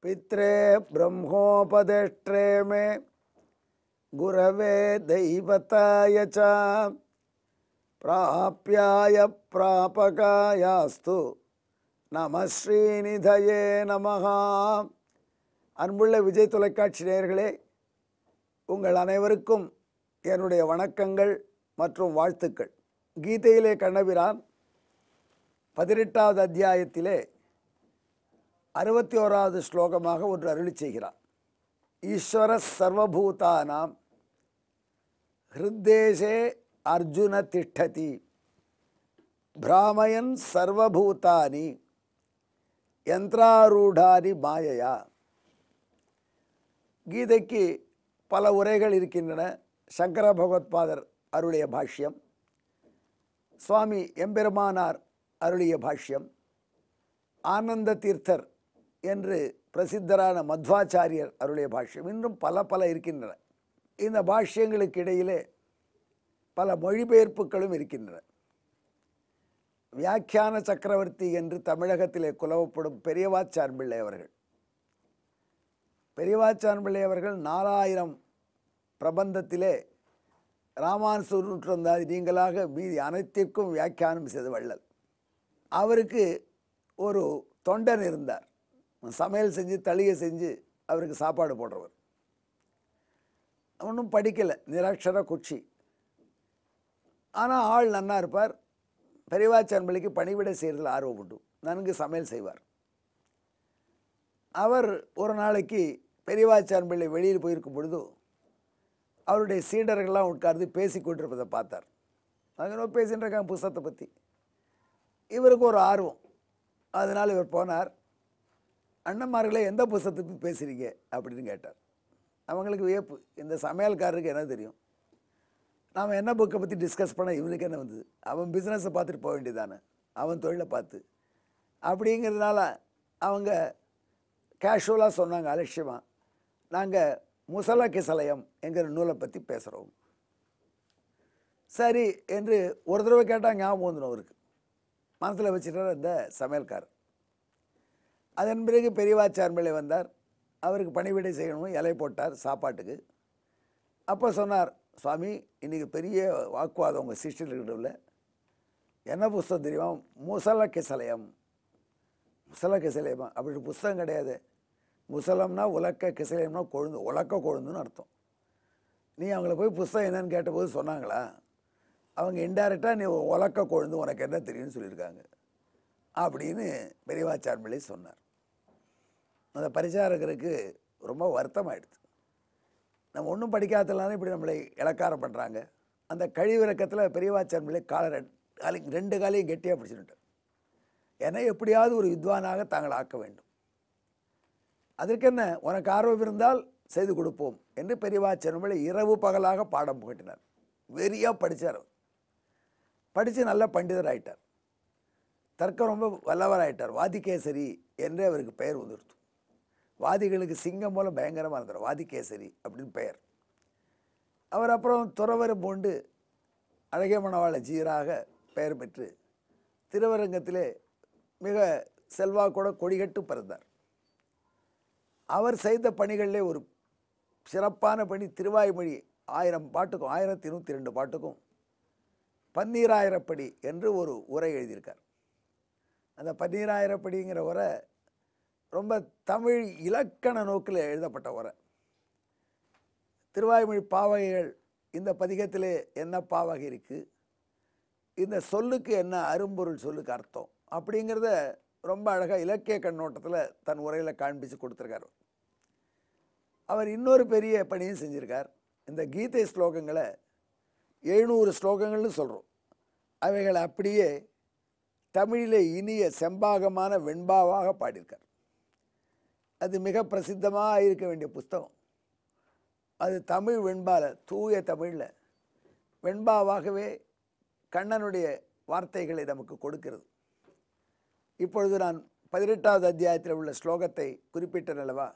पित्रे ब्रह्मोपदेष्ट्रे मे गुरवे दैवताय च प्राप्याय प्रापकायास्तु நம ஸ்ரீநிதயே நமஹ. அன்புள்ள விஜய் தொலைக்காட்சி நேயர்களே, உங்கள் அனைவருக்கும் என்னுடைய வணக்கங்கள் மற்றும் வாழ்த்துக்கள். கீதையிலே கண்ணபிரான் 18வது அத்தியாயத்திலே 61வது ஸ்லோகமாக ஒன்று அருளி செய்கிறார். ஈஸ்வர சர்வபூதானாம் ஹிருத்தேசே அர்ஜுன திஷ்டதி பிராமயன் சர்வபூதானி யந்திராரூடானி மாயையா. கீதைக்கு பல உரைகள் இருக்கின்றன. சங்கர பகவத்பாதர் அருளிய பாஷ்யம், சுவாமி எம்பெருமானார் அருளிய பாஷ்யம், ஆனந்த தீர்த்தர் என்று பிரசித்தரான மத்வாச்சாரியர் அருளிய பாஷ்யம், இன்னும் பல இருக்கின்றன. இந்த பாஷ்யங்களுக்கு இடையிலே பல மொழிபெயர்ப்புகளும் இருக்கின்றன. வியாக்கியான சக்கரவர்த்தி என்று தமிழகத்திலே குலவப்படும் பெரியவாச்சான் பிள்ளை அவர்கள், பெரியவாச்சான் பிள்ளை அவர்கள் 4000 பிரபந்தத்திலே ராமானுஜர் நீங்களாக மீதி அனைத்திற்கும் வியாக்கியானம் செய்த வள்ளல். அவருக்கு ஒரு தொண்டன் இருந்தார். சமையல் செஞ்சு தளிகை செஞ்சு அவருக்கு சாப்பாடு போடுறவர். ஒன்றும் படிக்கலை, நிரக்ஷர குச்சி. ஆனால் ஆள் நன்னா இருப்பார். பெரியவாச்சான் பிள்ளைக்கு பணிவிடை செய்கிறதுல ஆர்வம் உண்டு, நன்கு சமையல் செய்வார். அவர் ஒரு நாளைக்கு பெரியவாச்சான் பிள்ளை வெளியில் போயிருக்கும் பொழுது அவருடைய சீடர்கள்லாம் உட்கார்ந்து பேசி கொண்டிருப்பதை பார்த்தார். அவங்க பேசின்னு இருக்காங்க புஸ்தகத்தை பற்றி. இவருக்கு ஒரு ஆர்வம். அதனால் இவர் போனார். அண்ணன்மார்களே, எந்த புஸ்தகத்தை பற்றி பேசுகிறீங்க அப்படின்னு கேட்டார். அவங்களுக்கு வியப்பு, இந்த சமையல்காரருக்கு என்ன தெரியும், நாம் என்ன புக்கை பற்றி டிஸ்கஸ் பண்ண இவனுக்கு என்ன வந்தது, அவன் பிஸ்னஸை பார்த்துட்டு போக வேண்டியதானே, அவன் தொழிலை பார்த்து. அப்படிங்கிறதுனால அவங்க கேஷுவலாக சொன்னாங்க, அலட்சியமாக, நாங்கள் முசல கிசலயம் என்கிற நூலை பற்றி பேசுகிறோம். சரி என்று ஒரு தடவை கேட்டால் ஞாபகம் வந்துடும் அவருக்கு. மனசில் வச்சுட்டார் இந்த சமையல்காரர். அதன் பிறகு பெரியவாச்சான் பிள்ளை வந்தார். அவருக்கு பணிவிடை செய்யணும், இலை போட்டார் சாப்பாட்டுக்கு. அப்போ சொன்னார், சுவாமி, இன்றைக்கி பெரிய வாக்குவாதம் உங்கள் சிஷ்டர்கிட்ட. என்ன புஸ்தகம் தெரியுமா, முசல கிசலயம். முசல கிசலயமா? அப்படி புஸ்தகம் கிடையாது. முசலம்னா உலக்க, கிசலயம்னா கொழுந்து, உலக்க கொழுந்துன்னு அர்த்தம். நீ அவங்கள போய் புஸ்தகம் என்னன்னு கேட்டபோது சொன்னாங்களா? அவங்க இன்டைரக்டாக நீ உலக்க கொழுந்து உனக்கு என்ன தெரியும்னு சொல்லியிருக்காங்க அப்படின்னு பெரியவாச்சான் பிள்ளை சொன்னார். அந்த பரிசாரகருக்கு ரொம்ப வருத்தமாயிடுது. நம்ம ஒன்றும் படிக்காதனாலும் இப்படி நம்மளை இலக்காரம் பண்ணுறாங்க. அந்த கழிவிறக்கத்தில் பெரியவாச்சான் பிள்ளை ரெண்டு காலையும் கெட்டியாக பிடிச்சுட்டார். ஏன்னா எப்படியாவது ஒரு வித்வானாக தாங்கள் ஆக்க வேண்டும். அதற்கு என்ன, உனக்கு ஆர்வம் இருந்தால் செய்து கொடுப்போம் என்று பெரியவாச்சான் பிள்ளை இரவு பகலாக பாடம் புகட்டினார். வெறியாக படித்தார். படித்து நல்ல பண்டிதர் ஆகிட்டார். தர்க்கம் ரொம்ப வல்லவராயிட்டார். வாதிகேசரி என்று அவருக்கு பெயர் வந்துடுத்து. வாதிகளுக்கு சிங்கம் மூலம் பயங்கரமாக இருந்தார், வாதிகேசரி அப்படின்னு பெயர். அவர் அப்புறம் துறவரம் பூண்டு அழகிய மணவாள ஜீராக பெயர் பெற்று திருவரங்கத்திலே மிக செல்வாக்கூட கொடிகட்டு பிறந்தார். அவர் செய்த பணிகளிலே ஒரு சிறப்பான பணி திருவாய்மொழி 1000 பாட்டுக்கும் 1102 பாட்டுக்கும் 12000 படி என்று ஒரு உரை எழுதியிருக்கார். அந்த 12000 படிங்கிற உரை ரொம்ப தமிழ் இலக்கண நோக்கில் எழுதப்பட்ட உரை. திருவாய்மொழி பாவகைகள், இந்த பதிகத்திலே என்ன பாவகை இருக்குது, இந்த சொல்லுக்கு என்ன அரும்பொருள், சொல்லுக்கு அர்த்தம் அப்படிங்கிறத ரொம்ப அழகாக இலக்கிய கண்ணோட்டத்தில் தன் உரையில் காண்பித்து கொடுத்துருக்கார். அவர் இன்னொரு பெரிய பணியும் செஞ்சுருக்கார். இந்த கீதை ஸ்லோகங்களை 700 ஸ்லோகங்கள்னு சொல்கிறோம். அவைகளை அப்படியே தமிழிலே இனிய செம்பாகமான வெண்பாவாக பாடியிருக்கார். அது மிக பிரசித்தமாக இருக்க வேண்டிய புஸ்தகம். அது தமிழ் வெண்பால, தூய தமிழில் வெண்பாவாகவே கண்ணனுடைய வார்த்தைகளை நமக்கு கொடுக்கிறது. இப்பொழுது நான் 18வது அத்தியாயத்தில் உள்ள ஸ்லோகத்தை குறிப்பிட்டேன் அல்லவா,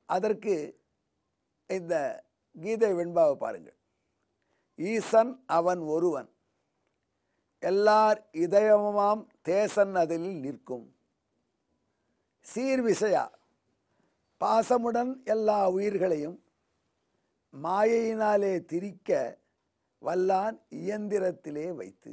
அதற்கு இந்த கீதை வெண்பாவை பாருங்கள். ஈசன் அவன் ஒருவன், எல்லார் இதயமாம் தேசன் அதில் நிற்கும். சீர்விசையா பாசமுடன் எல்லா உயிர்களையும் மாயையினாலே திரிக்க வல்லான் இயந்திரத்திலே வைத்து.